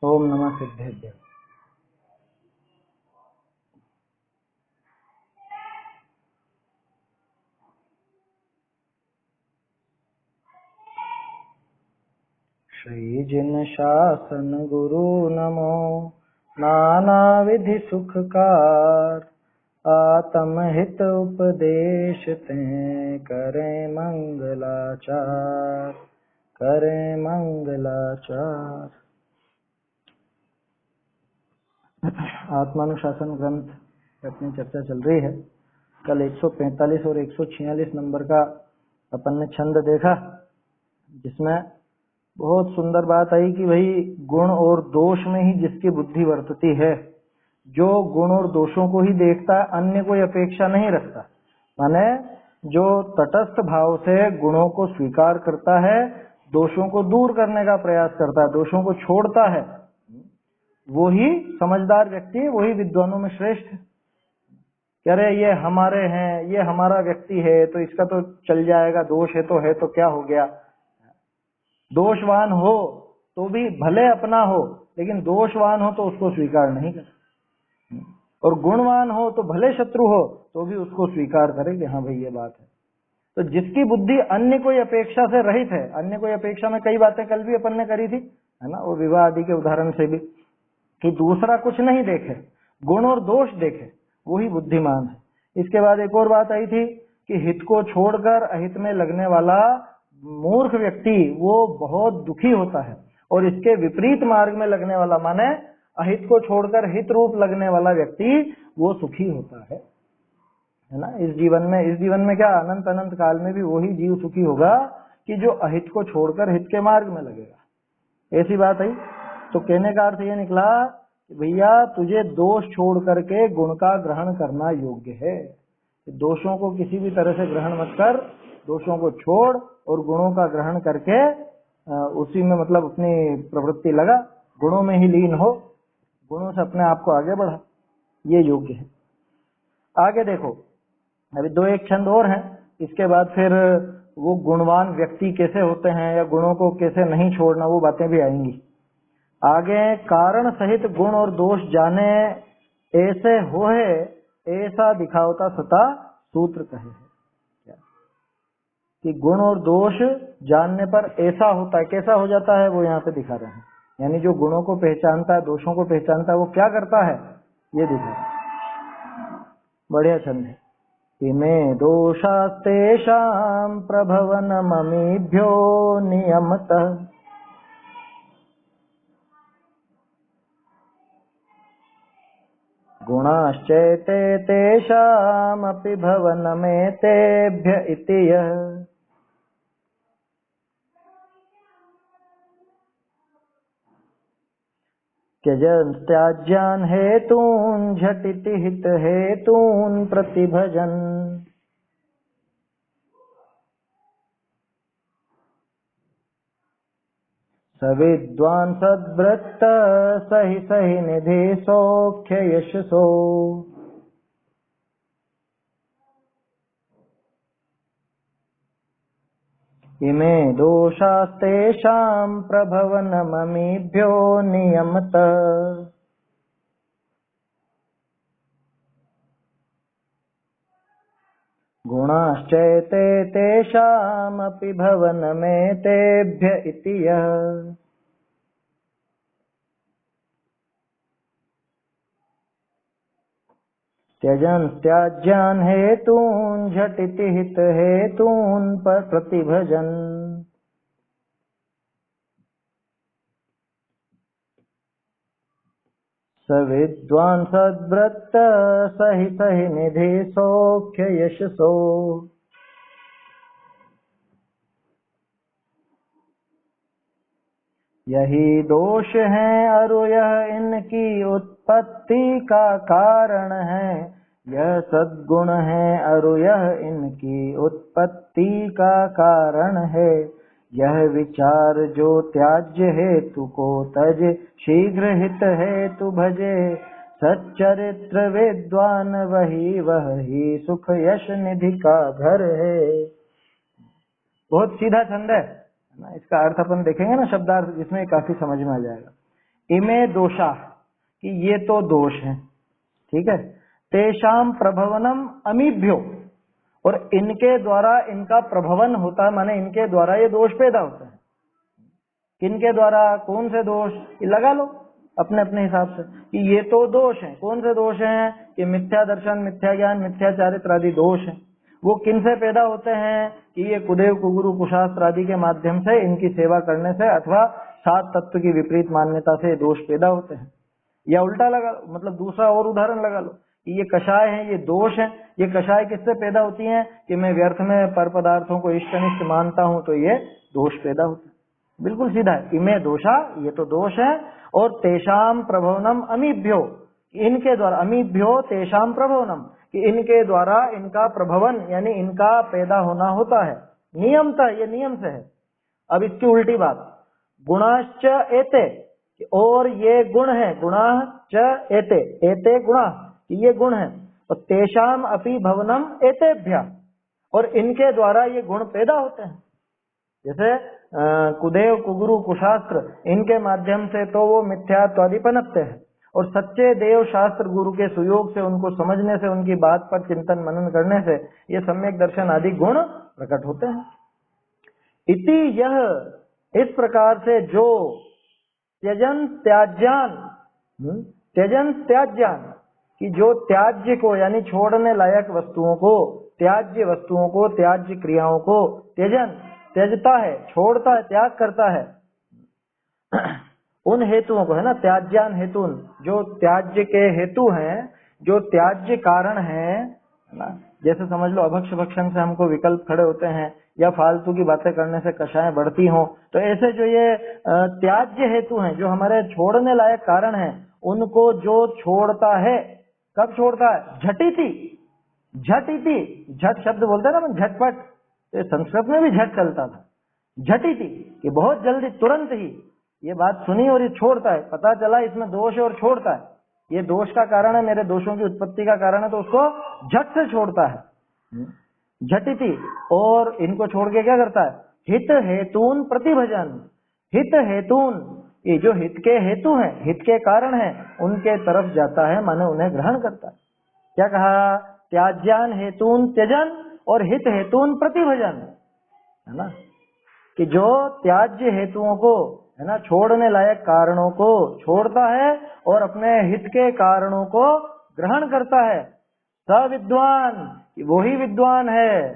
ओम नमः सिद्धेभ्यः। श्री जिन शासन गुरु नमो नाना विधि सुखकार, आत्म हित उपदेश ते करें मंगलाचार, करें मंगलाचार। आत्मानुशासन ग्रंथ अपनी चर्चा चल रही है। कल 145 और 146 नंबर का अपन ने छंद देखा, जिसमें बहुत सुंदर बात आई कि भाई गुण और दोष में ही जिसकी बुद्धि वर्तती है, जो गुण और दोषों को ही देखता है, अन्य कोई अपेक्षा नहीं रखता, माने जो तटस्थ भाव से गुणों को स्वीकार करता है, दोषों को दूर करने का प्रयास करता है, दोषों को छोड़ता है, वो ही समझदार व्यक्ति है, वही विद्वानों में श्रेष्ठ है। कह रहे ये हमारे हैं, ये हमारा व्यक्ति है तो इसका तो चल जाएगा, दोष है तो क्या हो गया। दोषवान हो तो भी भले अपना हो, लेकिन दोषवान हो तो उसको स्वीकार नहीं कर, और गुणवान हो तो भले शत्रु हो तो भी उसको स्वीकार करे कि हाँ भाई ये बात है। तो जिसकी बुद्धि अन्य कोई अपेक्षा से रहित है, अन्य कोई अपेक्षा में कई बातें कल भी अपन ने करी थी, है ना, वो विवाह आदि के उदाहरण से भी, कि दूसरा कुछ नहीं देखे, गुण और दोष देखे, वही बुद्धिमान है। इसके बाद एक और बात आई थी कि हित को छोड़कर अहित में लगने वाला मूर्ख व्यक्ति वो बहुत दुखी होता है, और इसके विपरीत मार्ग में लगने वाला, माने अहित को छोड़कर हित रूप लगने वाला व्यक्ति वो सुखी होता है ना। इस जीवन में क्या, अनंत अनंत काल में भी वही जीव सुखी होगा कि जो अहित को छोड़कर हित के मार्ग में लगेगा। ऐसी बात आई। तो कहने का अर्थ ये निकला कि भैया तुझे दोष छोड़ करके गुण का ग्रहण करना योग्य है। दोषों को किसी भी तरह से ग्रहण मत कर, दोषों को छोड़ और गुणों का ग्रहण करके उसी में मतलब अपनी प्रवृत्ति लगा, गुणों में ही लीन हो, गुणों से अपने आप को आगे बढ़ा, ये योग्य है। आगे देखो, अभी 2-1 छंद और हैं, इसके बाद फिर वो गुणवान व्यक्ति कैसे होते हैं या गुणों को कैसे नहीं छोड़ना, वो बातें भी आएंगी आगे। कारण सहित गुण और दोष जाने ऐसे होए, ऐसा दिखावता सता सूत्र कहे है कि गुण और दोष जानने पर ऐसा होता है, कैसा हो जाता है वो यहाँ पे दिखा रहे हैं। यानी जो गुणों को पहचानता है, दोषों को पहचानता है, वो क्या करता है ये दिखा रहे हैं। बढ़िया छंद है। इमे दोषास्तेषां प्रभवन ममीभ्यो नियमतः, गुणाश्चैते तेषामपि भवनमेतेभ्य इति यः। त्यजन् त्याज्यान् हेतून् झटिति हित हेतून् प्रतिभजन्, सविद्वान् सद्वृत्त सहि सहि निधि सौख्य यशसो। इमे दोषास्तेषां प्रभवनममीभ्यो नियमतः, गुणाश्चैते तेषामपि भवनमेतेभ्य इति यः। त्यजन् त्याज्यान् हेतून् झटिति हित हेतून् प्रतिभजन्, सविद्वान् सद्वृत्त सहि सहि निधि सौख्य यशसो। यही दोष है अरु यह इनकी उत्पत्ति का कारण है, यह सद्गुण है अरु यह इनकी उत्पत्ति का कारण है। यह विचार जो त्याज्य हेतु को तजे, शीघ्र हित हेतु भजे, सच्चरित्र विद्वान वही सुख यश निधि का घर है। बहुत सीधा छंद है ना। इसका अर्थ अपन देखेंगे ना, शब्दार्थ, जिसमें काफी समझ में आ जाएगा। इमे दोषा, कि ये तो दोष हैं, ठीक है। तेषाम प्रभवनम अमीभ्यो, और इनके द्वारा इनका प्रभवन होता है, माने इनके द्वारा ये दोष पैदा होते हैं। किनके द्वारा, कौन से दोष, ये लगा लो अपने अपने हिसाब से कि ये तो दोष हैं। कौन से दोष हैं? कि मिथ्या दर्शन, मिथ्या ज्ञान, मिथ्या चारित्र आदि दोष हैं। वो किन से पैदा होते हैं? कि ये कुदेव, कुगुरु, कुशास्त्र आदि के माध्यम से, इनकी सेवा करने से अथवा सात तत्व की विपरीत मान्यता से दोष पैदा होते हैं। या उल्टा लगा लो, मतलब दूसरा और उदाहरण लगा लो कि ये कषाय हैं, ये दोष हैं। ये कषाय किससे पैदा होती हैं? कि मैं व्यर्थ में पर पदार्थों को इष्ट अनिष्ट मानता हूं, तो ये दोष पैदा होते हैं। बिल्कुल सीधा है, इमे दोषा, ये तो दोष है। और तेषाम प्रभवनम अमीभ्यो, इनके द्वारा, अमीभ्यो तेषाम प्रभवनम, कि इनके द्वारा इनका प्रभवन यानी इनका पैदा होना होता है। नियमतः, ये नियम से है। अब इसकी उल्टी बात, गुणाश्च एते, और ये गुण है, गुणा च एते, एते गुणा, ये गुण है। और तेषाम अपि भवनम एतेभ्य, और इनके द्वारा ये गुण पैदा होते हैं। जैसे कुदेव, कुगुरु, कुशास्त्र, इनके माध्यम से तो वो मिथ्यात्वादि पनपते हैं, और सच्चे देव शास्त्र गुरु के सुयोग से, उनको समझने से, उनकी बात पर चिंतन मनन करने से ये सम्यक दर्शन आदि गुण प्रकट होते हैं। इति यह, इस प्रकार से जो त्यजन त्याज्यान, त्यजन त्याज्यान, कि जो त्याज्य को यानी छोड़ने लायक वस्तुओं को, त्याज्य वस्तुओं को, त्याज्य क्रियाओं को, त्यजन त्यजता है, छोड़ता है, त्याग करता है, उन हेतुओं को, है ना, त्याज्यान हेतुन, जो त्याज्य के हेतु हैं, जो त्याज्य कारण है ना। जैसे समझ लो अभक्ष भक्षण से हमको विकल्प खड़े होते हैं, या फालतू की बातें करने से कषाएं बढ़ती हों, तो ऐसे जो ये त्याज्य हेतु हैं, जो हमारे छोड़ने लायक कारण हैं, उनको जो छोड़ता है, कब छोड़ता है? झटिति, झटिति, झट शब्द बोलते हैं ना, झटपट, संस्कृत में भी झट चलता था। झटिति, कि बहुत जल्दी, तुरंत ही ये बात सुनी और ये छोड़ता है, पता चला इसमें दोष है और छोड़ता है, ये दोष का कारण है, मेरे दोषों की उत्पत्ति का कारण है, तो उसको झट से छोड़ता है। झटिति, और इनको छोड़ के क्या करता है? हित हेतून प्रतिभजन, हित हेतून, ये जो हित के हेतु हैं, हित के कारण हैं, उनके तरफ जाता है, माने उन्हें ग्रहण करता है। क्या कहा? त्याज्यान हेतून त्यजन, और हित हेतून प्रतिभजन, है ना, कि जो त्याज्य हेतुओं को, है ना, छोड़ने लायक कारणों को छोड़ता है और अपने हित के कारणों को ग्रहण करता है। स विद्वान, वही विद्वान है।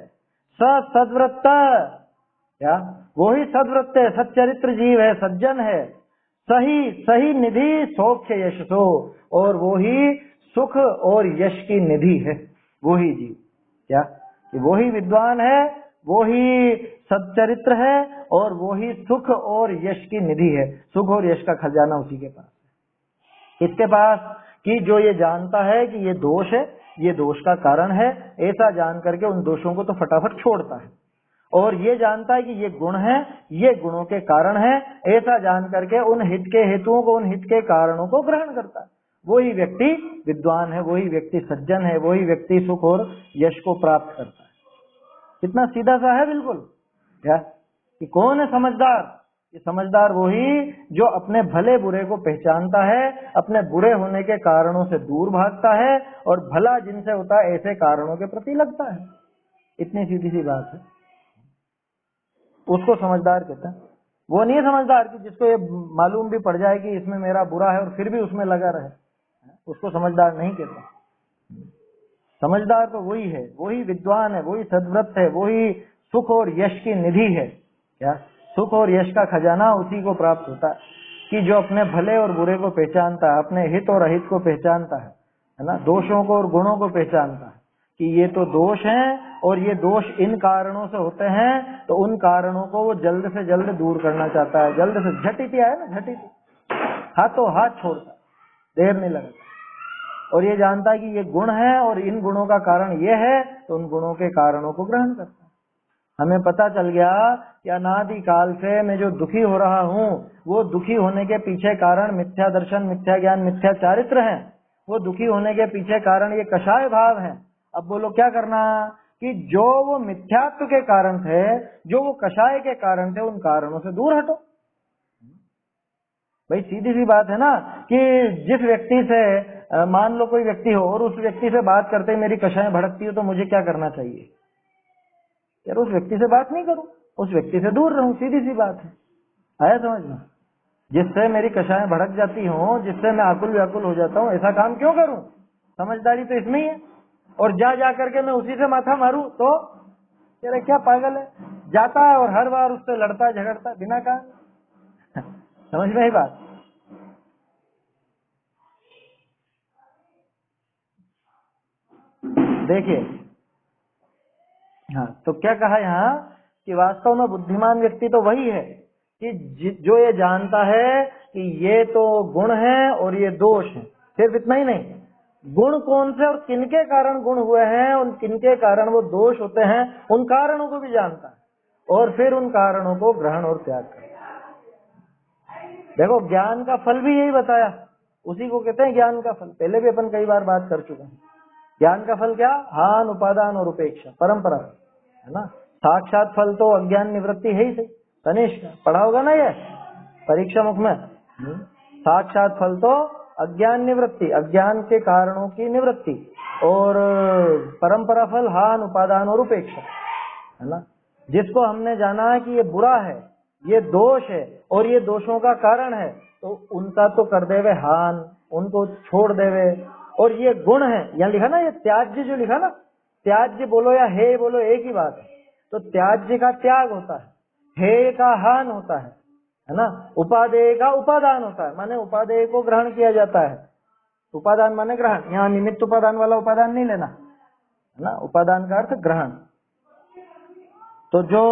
स सद्वृत्त, क्या? वही सद्वृत्त है, सच्चरित्र जीव है, सज्जन है। सही सही निधि सौख्य यशसो, और वही सुख और यश की निधि है, वही जीव। क्या? कि वही विद्वान है, वही सच्चरित्र है, और वही सुख और यश की निधि है। सुख और यश का खजाना उसी के पास है। इसके पास, कि जो ये जानता है कि ये दोष है, ये दोष का कारण है, ऐसा जान करके उन दोषों को तो फटाफट छोड़ता है। और ये जानता है कि ये गुण है, ये गुणों के कारण है, ऐसा जान करके उन हित के हेतुओं को, उन हित के कारणों को ग्रहण करता है। वही व्यक्ति विद्वान है, वही व्यक्ति सज्जन है, वही व्यक्ति सुख और यश को प्राप्त करता है। कितना सीधा सा है बिल्कुल। क्या? कि कौन है समझदार? ये समझदार वही जो अपने भले बुरे को पहचानता है, अपने बुरे होने के कारणों से दूर भागता है, और भला जिनसे होता है ऐसे कारणों के प्रति लगता है। इतनी सीधी सी बात है, उसको समझदार कहते हैं। वो नहीं है समझदार कि जिसको ये मालूम भी पड़ जाए कि इसमें मेरा बुरा है और फिर भी उसमें लगा रहे, उसको समझदार नहीं कहते। समझदार तो वही है, वही विद्वान है, वही सद्वृत्त है, वही सुख और यश की निधि है। क्या? सुख और यश का खजाना उसी को प्राप्त होता है, कि जो अपने भले और बुरे को पहचानता है, अपने हित और अहित को पहचानता है ना, दोषों को और गुणों को पहचानता है, कि ये तो दोष हैं और ये दोष इन कारणों से होते हैं, तो उन कारणों को वो जल्द से जल्द दूर करना चाहता है। जल्द से, झटिति आया ना, झटिति, हाथों हाथ छोड़ता है, देर नहीं लगता। और ये जानता है कि ये गुण है और इन गुणों का कारण ये है, तो उन गुणों के कारणों को ग्रहण करता है। हमें पता चल गया कि अनादि काल से मैं जो दुखी हो रहा हूँ, वो दुखी होने के पीछे कारण मिथ्या दर्शन, मिथ्या ज्ञान, मिथ्या चारित्र हैं। वो दुखी होने के पीछे कारण ये कषाय भाव हैं। अब बोलो क्या करना? कि जो वो मिथ्यात्व के कारण थे, जो वो कषाय के कारण थे, उन कारणों से दूर हटो। भाई सीधी सी बात है ना कि जिस व्यक्ति से मान लो कोई व्यक्ति हो और उस व्यक्ति से बात करते ही मेरी कशाएं भड़कती हो तो मुझे क्या करना चाहिए? यार उस व्यक्ति से बात नहीं करूं, उस व्यक्ति से दूर रहूं, सीधी सी बात है। आया समझ में? जिससे मेरी कशाएं भड़क जाती हों, जिससे मैं आकुल व्याकुल हो जाता हूं, ऐसा काम क्यों करूं? समझदारी तो इसमें ही है। और जा करके मैं उसी से माथा मारूं तो यार क्या पागल है, जाता है और हर बार उससे लड़ता झगड़ता बिना कारण। समझ में ही बात? देखिए, हाँ, तो क्या कहा यहाँ कि वास्तव में बुद्धिमान व्यक्ति तो वही है कि जो ये जानता है कि ये तो गुण है और ये दोष है। सिर्फ इतना ही नहीं, गुण कौन से और किनके कारण गुण हुए हैं, उन किनके कारण वो दोष होते हैं, उन कारणों को भी जानता है और फिर उन कारणों को ग्रहण और त्याग करता है। देखो, ज्ञान का फल भी यही बताया, उसी को कहते हैं ज्ञान का फल। पहले भी अपन कई बार बात कर चुके हैं। ज्ञान का फल क्या? हान, उपादान और उपेक्षा, परंपरा, है ना। साक्षात फल तो अज्ञान निवृत्ति है ही सही। तनिष्क पढ़ा होगा ना ये परीक्षा मुख में। साक्षात फल तो अज्ञान निवृत्ति, अज्ञान के कारणों की निवृत्ति, और परंपरा फल हान, उपादान और उपेक्षा, है ना। जिसको हमने जाना है कि ये बुरा है, ये दोष है और ये दोषों का कारण है, तो उनका तो कर देवे हान, उनको छोड़ देवे। और ये गुण है, यहाँ लिखा ना, ये त्याज्य जो लिखा ना, त्याज्य बोलो या हे बोलो एक ही बात है। तो त्याज्य का त्याग होता है, हे का हान होता है ना। उपादेय का उपादान होता है, माने उपादेय को ग्रहण किया जाता है। उपादान माने ग्रहण, यहाँ निमित्त उपादान वाला उपादान नहीं लेना, है ना। उपादान का अर्थ ग्रहण। तो जो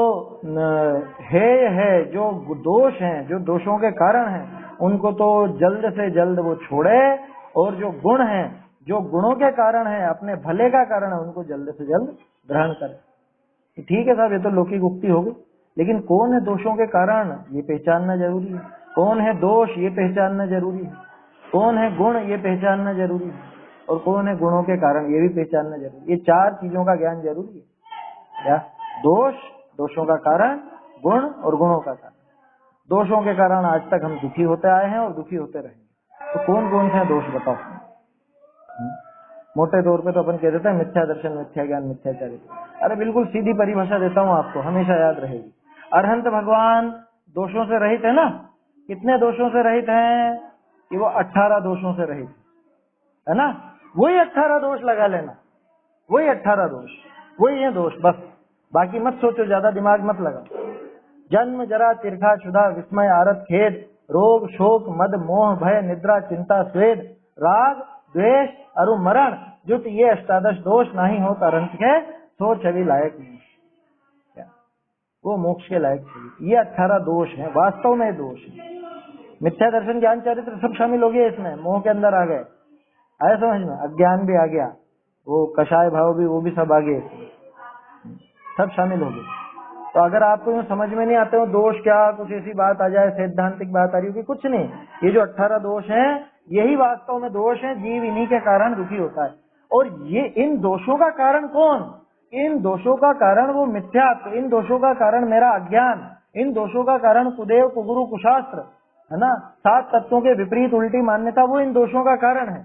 हेय है, जो दोष हैं, जो दोषों के कारण हैं, उनको तो जल्द से जल्द वो छोड़े, और जो गुण हैं, जो गुणों के कारण है, अपने भले का कारण है, उनको जल्द से जल्द ग्रहण करे। ठीक है साहब, ये तो लौकिक उक्ति होगी, लेकिन कौन है दोषों के कारण, ये पहचानना जरूरी है। कौन है दोष, ये पहचानना जरूरी है। कौन है गुण, ये पहचानना जरूरी है। और कौन है गुणों के कारण, ये भी पहचानना जरूरी है। ये चार चीजों का ज्ञान जरूरी है। क्या? दोष, दोषों का कारण, गुण और गुणों का कारण। दोषों के कारण आज तक हम दुखी होते आए हैं और दुखी होते रहेंगे। तो कौन कौन से दोष बताओ? मोटे तौर पे तो अपन कह देते हैं मिथ्या दर्शन, मिथ्या ज्ञान, मिथ्या चरित्र। अरे बिल्कुल सीधी परिभाषा देता हूँ आपको, हमेशा याद रहेगी। अरहंत भगवान दोषों से रहित है ना। कितने दोषों से रहित हैं? कि वो 18 दोषों से रहित है ना। वही 18 दोष लगा लेना, वही 18 दोष, वही है दोष, बस। बाकी मत सोचो, ज्यादा दिमाग मत लगाओ। जन्म, जरा, तीर्था, क्षुधा, विस्मय, आरत, खेद, रोग, शोक, मद, मोह, भय, निद्रा, चिंता, स्वेद, राग, द्वेष, अरु मरण, जुट ये 18 दोष नहीं हो तरंत के सो छवि लायक नहीं, वो मोक्ष के लायक छवि। ये 18 दोष हैं, वास्तव में दोष है। मिथ्या दर्शन, ज्ञान, चरित्र सब शामिल हो गए इसमें। मोह के अंदर आ गए, आया समझ में? अज्ञान भी आ गया, वो कषाय भाव भी, वो भी सब आ गए, सब शामिल हो गए। तो अगर आपको समझ में नहीं आते हो दोष क्या, कुछ ऐसी बात आ जाए, सैद्धांतिक बात आ रही होगी, कुछ नहीं। ये जो 18 दोष हैं, यही वास्तव में दोष हैं। जीव इन्हीं के कारण दुखी होता है। और ये इन दोषों का कारण कौन? इन दोषों का कारण वो मिथ्यात्व, इन दोषों का कारण मेरा अज्ञान, इन दोषों का कारण कुदेव, कुगुरु, कुशास्त्र, है ना। 7 तत्वों के विपरीत उल्टी मान्यता, वो इन दोषों का कारण है।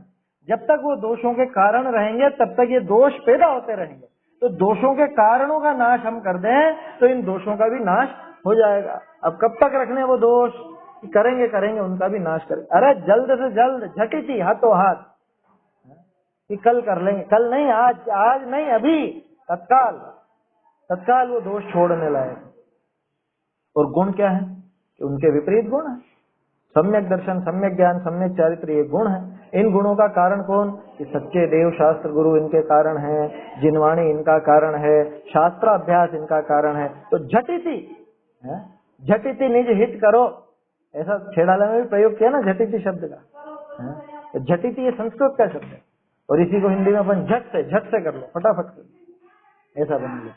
जब तक वो दोषों के कारण रहेंगे, तब तक ये दोष पैदा होते रहेंगे। तो दोषों के कारणों का नाश हम कर दें तो इन दोषों का भी नाश हो जाएगा। अब कब तक रखने वो दोष? करेंगे उनका भी नाश करेंगे। अरे जल्द से जल्द, झटिति, हाथों हाथ, कि कल कर लेंगे, कल नहीं, आज नहीं, अभी, तत्काल वो दोष छोड़ने लायक। और गुण क्या है? कि उनके विपरीत गुण है। सम्यक दर्शन, सम्यक ज्ञान, सम्यक चरित्र, ये गुण है। इन गुणों का कारण कौन? कि सच्चे देव, शास्त्र, गुरु इनके कारण है, जिनवाणी इनका कारण है, शास्त्र अभ्यास इनका कारण है। तो झटिति निज हित करो, ऐसा छेड़ाला में भी प्रयोग किया ना झटिति शब्द का। तो झटिति ये संस्कृत का शब्द है, और इसी को हिंदी में अपन झट से कर लो, फटाफट कर लो, ऐसा बन गया।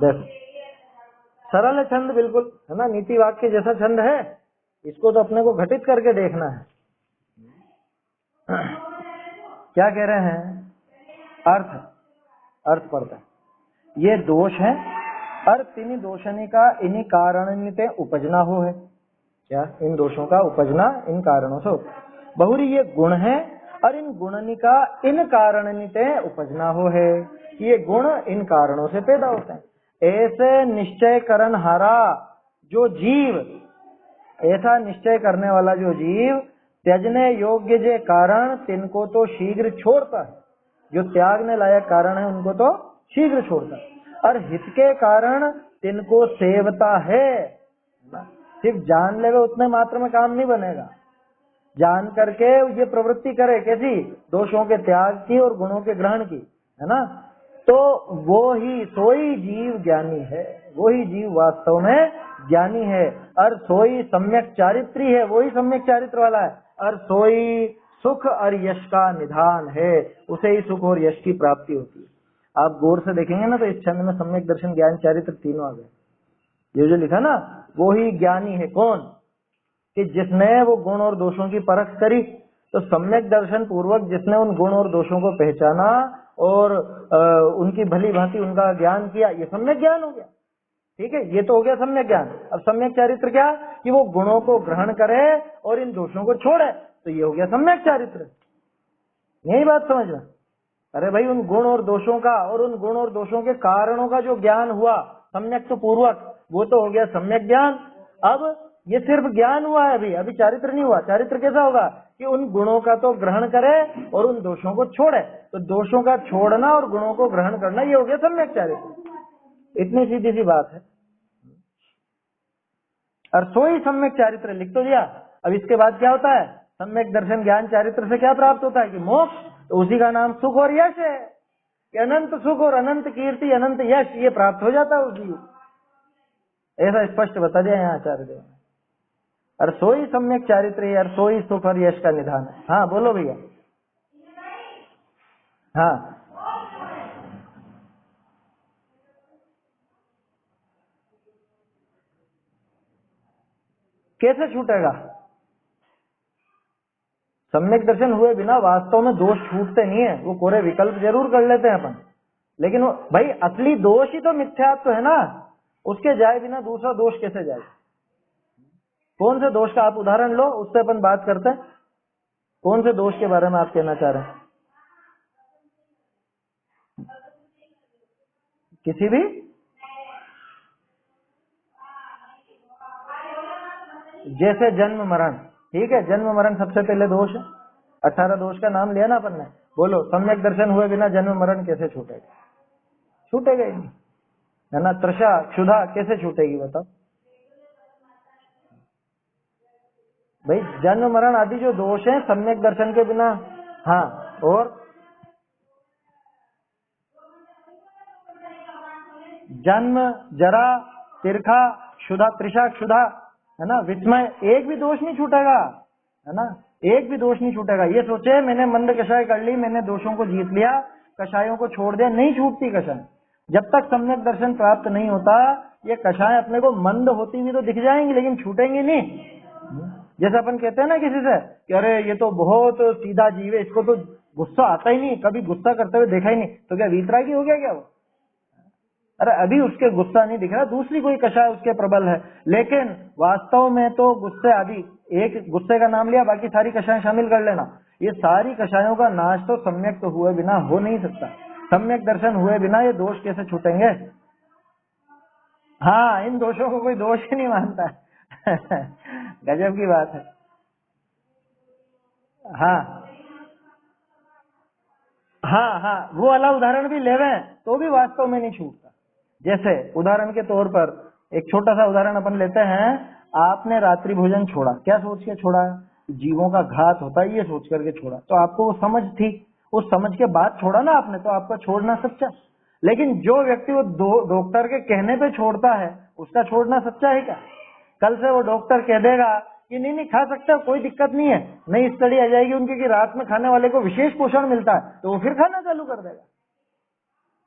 देखो सरल है छंद, बिल्कुल, है ना। नीति वाक्य जैसा छंद है, इसको तो अपने को घटित करके देखना है। क्या कह रहे हैं? अर्थ पढ़ता है, ये दोष है। अर्थ इन्हीं दोषणी का इन्हीं कारण उपजना हो है। क्या इन दोषों का उपजना इन कारणों से होता है। बहुरी ये गुण है और इन गुणनिका इन कारणनिते उपजना हो है, ये गुण इन कारणों से पैदा होते हैं। ऐसे निश्चय करण हारा जो जीव, ऐसा निश्चय करने वाला जो जीव त्यजने योग्य जे कारण तिनको तो शीघ्र छोड़ता है, जो त्यागने लायक कारण है उनको तो शीघ्र छोड़ता है। और हित के कारण तिनको सेवता है। सिर्फ जान लेवे उतने मात्र में काम नहीं बनेगा, जान करके ये प्रवृत्ति करे कैसी, दोषों के त्याग की और गुणों के ग्रहण की, है ना, तो वो ही सोई जीव ज्ञानी है, वो ही जीव वास्तव में ज्ञानी है। और सोई सम्यक चारित्री है, वही सम्यक चारित्र वाला है। और सोई सुख और यश का निधान है, उसे ही सुख और यश की प्राप्ति होती है। आप गौर से देखेंगे ना तो इस छंद में सम्यक दर्शन ज्ञान चारित्र तीनों आ गए। ये जो लिखा ना, वो ही ज्ञानी है। कौन? कि जिसने वो गुण और दोषों की परख करी, तो सम्यक दर्शन पूर्वक जिसने उन गुण और दोषों को पहचाना और उनकी भली भांति उनका ज्ञान किया, ये सम्यक ज्ञान हो गया। ठीक है, ये तो हो गया सम्यक ज्ञान। अब सम्यक चारित्र क्या? कि वो गुणों को ग्रहण करे और इन दोषों को छोड़े, तो ये हो गया सम्यक चारित्र। यही बात समझना। अरे भाई, उन गुण और दोषों का और उन गुण और दोषों के कारणों का जो ज्ञान हुआ सम्यक तो पूर्वक, वो तो हो गया सम्यक ज्ञान। अब ये सिर्फ ज्ञान हुआ है, अभी चारित्र नहीं हुआ। चारित्र कैसा होगा? कि उन गुणों का तो ग्रहण करे और उन दोषों को छोड़े। तो दोषों का छोड़ना और गुणों को ग्रहण करना, ये हो गया सम्यक चारित्र। इतनी सीधी सी बात है। और सोई सम्यक चारित्र लिख तो दिया। अब इसके बाद क्या होता है? सम्यक दर्शन ज्ञान चारित्र से क्या प्राप्त होता है? कि मोक्ष। तो उसी का नाम सुख और यश है कि अनंत सुख और अनंत कीर्ति, अनंत यश, ये प्राप्त हो जाता है उसी। ऐसा स्पष्ट बता दिया यहाँ आचार्य देव ने। और सोई सम्यक चारित्र और सोई सुख और यश का निधान है। हाँ बोलो भैया। हाँ, कैसे छूटेगा? सम्यक दर्शन हुए बिना वास्तव में दोष छूटते नहीं है। वो कोरे विकल्प जरूर कर लेते हैं अपन, लेकिन वो भाई असली दोष ही तो मिथ्यात्व है ना, उसके जाए बिना दूसरा दोष कैसे जाए? कौन से दोष का आप उदाहरण लो, उससे अपन बात करते हैं। कौन से दोष के बारे में आप कहना चाह रहे हैं? किसी भी? जैसे जन्म मरण। ठीक है, जन्म मरण सबसे पहले दोष है। 18 दोष का नाम लिया ना अपन ने। बोलो, सम्यक दर्शन हुए बिना जन्म मरण कैसे छूटेगा? छूटेगा ही नहीं, है ना। तृषा क्षुधा कैसे छूटेगी बताओ भाई? जन्म मरण आदि जो दोष हैं सम्यक दर्शन के बिना। हाँ, और जन्म, जरा, तिरखा, क्षुधा, तृषा, क्षुधा, है ना, विस्मय, एक भी दोष नहीं छूटेगा, है ना, एक भी दोष नहीं छूटेगा। ये सोचे मैंने मंद कषाय कर ली, मैंने दोषों को जीत लिया, कषायों को छोड़ दिया, नहीं छूटती कषाय। जब तक सम्यक दर्शन प्राप्त नहीं होता, ये कषाय अपने को मंद होती हुई तो दिख जाएंगी, लेकिन छूटेंगी नहीं। जैसे अपन कहते हैं ना किसी से कि अरे ये तो बहुत सीधा जीव है, इसको तो गुस्सा आता ही नहीं, कभी गुस्सा करते हुए देखा ही नहीं, तो क्या वीतरागी हो गया क्या वो? अरे अभी उसके गुस्सा नहीं दिख रहा, दूसरी कोई कषाय उसके प्रबल है, लेकिन वास्तव में तो गुस्से आदि, एक गुस्से का नाम लिया, बाकी सारी कषाय शामिल कर लेना। ये सारी कषायों का नाश तो सम्यक तो हुए बिना हो नहीं सकता। सम्यक दर्शन हुए बिना ये दोष कैसे छूटेंगे? हाँ, इन दोषों को कोई दोष ही नहीं मानता। गजब की बात है। हाँ हाँ हाँ, वो वाला उदाहरण भी लेवे तो भी वास्तव में नहीं छूटता। जैसे उदाहरण के तौर पर एक छोटा सा उदाहरण अपन लेते हैं। आपने रात्रि भोजन छोड़ा, क्या सोच के छोड़ा? जीवों का घात होता है ये सोच करके छोड़ा, तो आपको वो समझ थी, उस समझ के बाद छोड़ा ना आपने, तो आपका छोड़ना सच्चा। लेकिन जो व्यक्ति वो डॉक्टर के कहने पे छोड़ता है, उसका छोड़ना सच्चा है क्या? कल से वो डॉक्टर कह देगा कि नहीं नहीं खा सकते हो, कोई दिक्कत नहीं है, नई स्टडी आ जाएगी उनकी कि रात में खाने वाले को विशेष पोषण मिलता है, तो वो फिर खाना चालू कर देगा।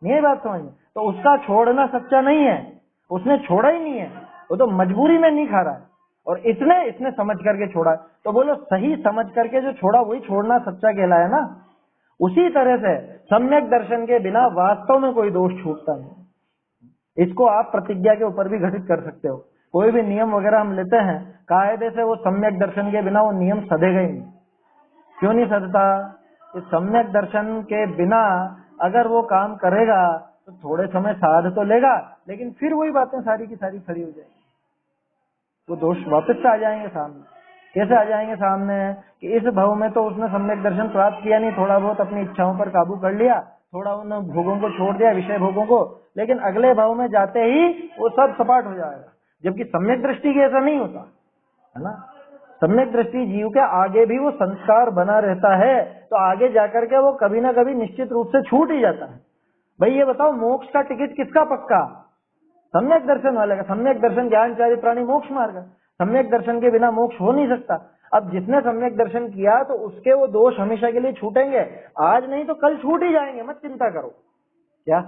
नहीं बात समझ में? तो उसका छोड़ना सच्चा नहीं है, उसने छोड़ा ही नहीं है, वो तो मजबूरी में नहीं खा रहा है, और इसने समझ करके छोड़ा। तो बोलो, सही समझ करके जो छोड़ा वही छोड़ना सच्चा कहलाया ना। उसी तरह से सम्यक दर्शन के बिना वास्तव में कोई दोष छूटता नहीं। इसको आप प्रतिज्ञा के ऊपर भी घटित कर सकते हो। कोई भी नियम वगैरह हम लेते हैं, कायदे से वो सम्यक दर्शन के बिना वो नियम सधेगा ही नहीं। क्यों नहीं सधता? इस सम्यक दर्शन के बिना अगर वो काम करेगा तो थोड़े समय साध तो लेगा, लेकिन फिर वही बातें सारी की सारी खड़ी हो जाएंगी, वो दोष वापस से आ जाएंगे सामने। कैसे आ जाएंगे सामने? कि इस भव में तो उसने सम्यक दर्शन प्राप्त किया नहीं, थोड़ा बहुत अपनी इच्छाओं पर काबू कर लिया, थोड़ा उन भोगों को छोड़ दिया, विषय भोगों को, लेकिन अगले भव में जाते ही वो सब सपाट हो जाएगा। जबकि सम्यक दृष्टि की ऐसा नहीं होता है ना। सम्यक दृष्टि जीव के आगे भी वो संस्कार बना रहता है, तो आगे जाकर के वो कभी ना कभी निश्चित रूप से छूट ही जाता है। भाई ये बताओ, मोक्ष का टिकट किसका पक्का? सम्यक दर्शन वाले का। सम्यक दर्शन ज्ञानचारी प्राणी मोक्ष मार्ग। सम्यक दर्शन के बिना मोक्ष हो नहीं सकता। अब जिसने सम्यक दर्शन किया तो उसके वो दोष हमेशा के लिए छूटेंगे, आज नहीं तो कल छूट ही जाएंगे, मत चिंता करो। क्या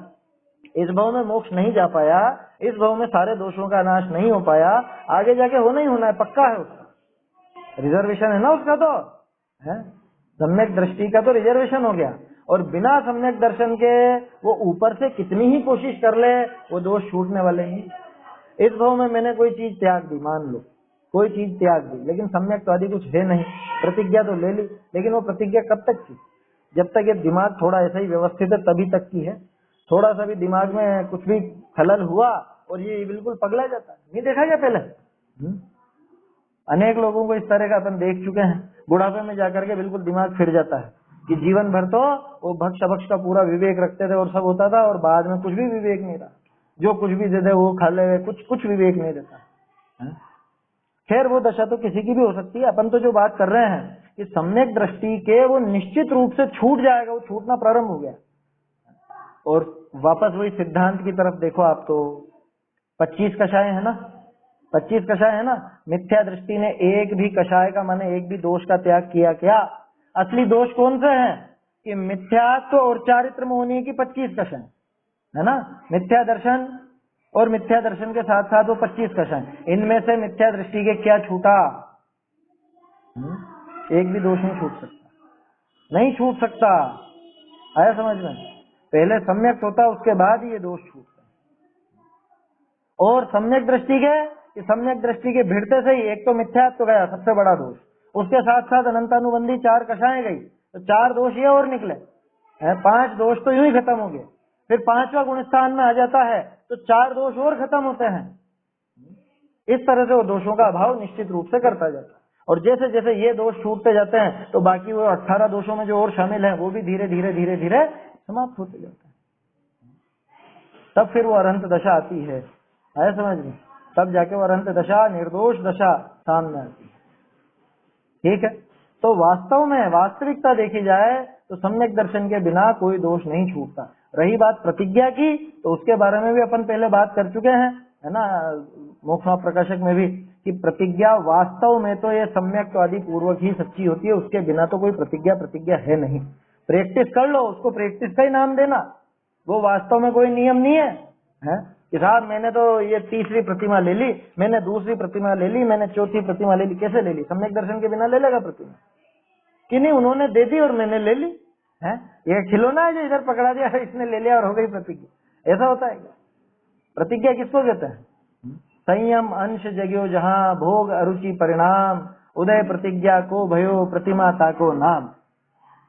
इस भव में मोक्ष नहीं जा पाया, इस भव में सारे दोषों का नाश नहीं हो पाया, आगे जाके होना ही होना है, पक्का है उसका, रिजर्वेशन है ना उसका, तो है सम्यक दृष्टि का तो रिजर्वेशन हो गया। और बिना सम्यक दर्शन के वो ऊपर से कितनी ही कोशिश कर ले, वो दोष छूटने वाले नहीं। इस भव में मैंने कोई चीज त्याग दी, मान लो कोई चीज त्याग दी, लेकिन सम्यक तो आदि कुछ है नहीं, प्रतिज्ञा तो ले ली, लेकिन वो प्रतिज्ञा कब तक की? जब तक ये दिमाग थोड़ा ऐसा ही व्यवस्थित है तभी तक की है। थोड़ा सा भी दिमाग में कुछ भी खलल हुआ और ये बिल्कुल पगला जाता है। नहीं देखा क्या पहले? अनेक लोगों को इस तरह का अपन देख चुके हैं, बुढ़ापे में जाकर के बिल्कुल दिमाग फिर जाता है कि जीवन भर तो वो भक्ष अभक्ष का पूरा विवेक रखते थे और सब होता था, और बाद में कुछ भी विवेक नहीं रहा, जो कुछ भी दे दे वो खा ले, कुछ विवेक नहीं रहता। खैर वो दशा तो किसी की भी हो सकती है। अपन तो जो बात कर रहे हैं कि सम्यक दृष्टि के वो निश्चित रूप से छूट जाएगा, वो छूटना प्रारंभ हो गया। और वापस वही सिद्धांत की तरफ देखो आप, तो 25 कषाय है ना, 25 कषाय है ना। मिथ्या दृष्टि ने एक भी कषाय का माने एक भी दोष का त्याग किया क्या? असली दोष कौन से हैं? कि मिथ्यात्व और चारित्र में होने की 25 कषाय है ना। मिथ्या दर्शन और मिथ्या दर्शन के साथ साथ वो 25 कषाय, इनमें से मिथ्या दृष्टि के क्या छूटा? एक भी दोष नहीं छूट सकता, नहीं छूट सकता। आया समझ में? पहले सम्यक होता, उसके बाद ये दोष छूटता। और सम्यक दृष्टि के, कि सम्यक दृष्टि के भिड़ते से ही एक तो मिथ्यात्व गया, सबसे बड़ा दोष, उसके साथ साथ अनंतानुबंधी 4 कषाएं गई, तो 4 दोष ये और निकले, 5 दोष तो यूं ही खत्म हो गए। फिर 5वां गुण स्थान में आ जाता है तो 4 दोष और खत्म होते हैं। इस तरह से वो दोषों का अभाव निश्चित रूप से करता जाता है। और जैसे जैसे ये दोष छूटते जाते हैं तो बाकी वो 18 दोषों में जो और शामिल हैं वो भी धीरे धीरे धीरे धीरे समाप्त होते जाते हैं। तब फिर वो अरहंत दशा आती है। आया समझ में? तब जाके वो अरहंत दशा, निर्दोष दशा सामने आती है। ठीक है, तो वास्तव में वास्तविकता देखी जाए तो सम्यक दर्शन के बिना कोई दोष नहीं छूटता। रही बात प्रतिज्ञा की, तो उसके बारे में भी अपन पहले बात कर चुके हैं, है ना, मोक्ष प्रकाशक में भी, कि प्रतिज्ञा वास्तव में तो ये सम्यक तो आदि पूर्वक ही सच्ची होती है, उसके बिना तो कोई प्रतिज्ञा है नहीं। प्रैक्टिस कर लो, उसको प्रैक्टिस का ही नाम देना, वो वास्तव में कोई नियम नहीं है, कि साहब मैंने तो ये 3री प्रतिमा ले ली, मैंने 2री प्रतिमा ले ली, मैंने 4थी प्रतिमा ले ली। कैसे ले ली? सम्यक दर्शन के बिना ले लेगा प्रतिमा? कि नहीं, उन्होंने दे दी और मैंने ले ली है। ये खिलौना है जो इधर पकड़ा दिया, इसने ले लिया और हो गई प्रतिज्ञा। ऐसा होता है क्या? प्रतिज्ञा किसको कहते हैं? संयम अंश जग्यो जहां भोग अरुचि परिणाम, उदय प्रतिज्ञा को भयो प्रतिमा ताको नाम।